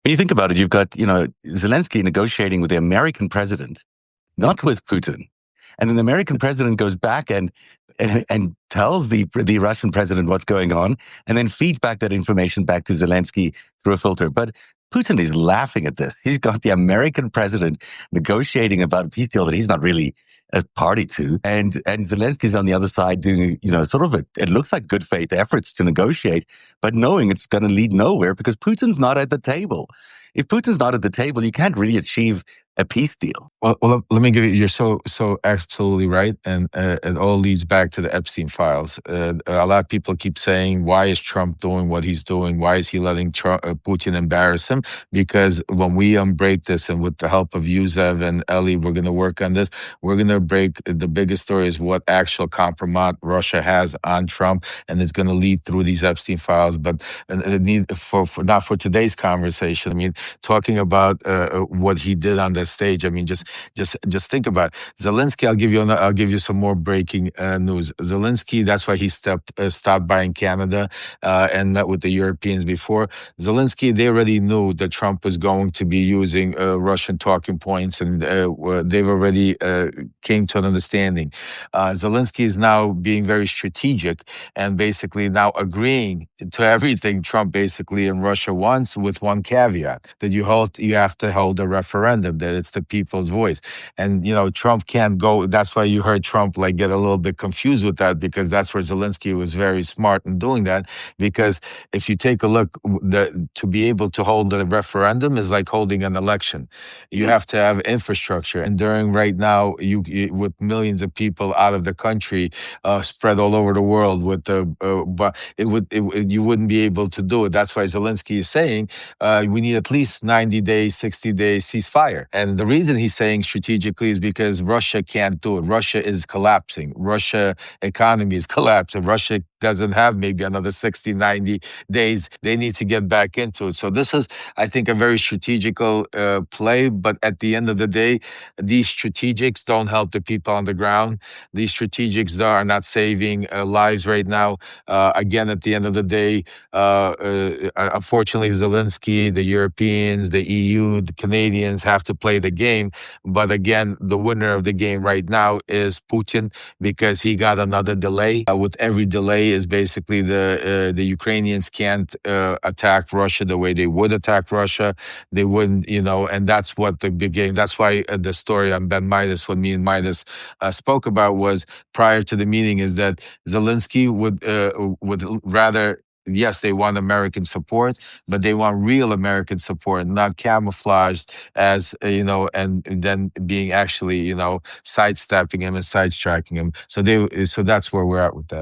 When you think about it, you've got, Zelensky negotiating with the American president, not with Putin. And then the American president goes back and tells the Russian president what's going on, and then feeds back that information back to Zelensky through a filter. But Putin is laughing at this. He's got the American president negotiating about a peace deal that he's not really a party to, and Zelensky's on the other side doing, it looks like good faith efforts to negotiate, but knowing it's going to lead nowhere because Putin's not at the table. If Putin's not at the table, you can't really achieve a peace deal. Well, let me give you. You're so absolutely right, and it all leads back to the Epstein files. A lot of people keep saying, "Why is Trump doing what he's doing? Why is he letting Putin embarrass him?" Because when we unbreak this, and with the help of Yuzev and Eli, we're going to work on this. We're going to break the biggest story is what actual compromise Russia has on Trump, and it's going to lead through these Epstein files. But for not for today's conversation. I mean, talking about what he did on the stage. I mean, just think about it. Zelensky. I'll give you some more breaking news. Zelensky. That's why he stopped by in Canada and met with the Europeans before. Zelensky. They already knew that Trump was going to be using Russian talking points, and they've already came to an understanding. Zelensky is now being very strategic and basically now agreeing to everything Trump basically in Russia wants, with one caveat that you have to hold a referendum, that it's the people's voice. And Trump can't go. That's why you heard Trump get a little bit confused with that, because that's where Zelensky was very smart in doing that. Because if you take a look, to be able to hold a referendum is like holding an election. You have to have infrastructure, and during right now, you with millions of people out of the country, spread all over the world, but you wouldn't be able to do it. That's why Zelensky is saying we need at least 90 days, 60 days ceasefire. And the reason he's saying strategically is because Russia can't do it. Russia is collapsing. Russia economy is collapsing. Russia doesn't have maybe another 60, 90 days. They need to get back into it. So this is, I think, a very strategical play. But at the end of the day, these strategics don't help the people on the ground. These strategics are not saving lives right now. Again, at the end of the day, unfortunately, Zelensky, the Europeans, the EU, the Canadians have to play the game. But again, the winner of the game right now is Putin, because he got another delay. With every delay is basically the Ukrainians can't attack Russia the way they would attack Russia. They wouldn't, and that's what the big game. That's why the story on Ben Midas, what me and Midas spoke about, was prior to the meeting, is that Zelensky would rather. Yes, they want American support, but they want real American support, not camouflaged as, and then being actually, sidestepping him and sidetracking him. So that's where we're at with that.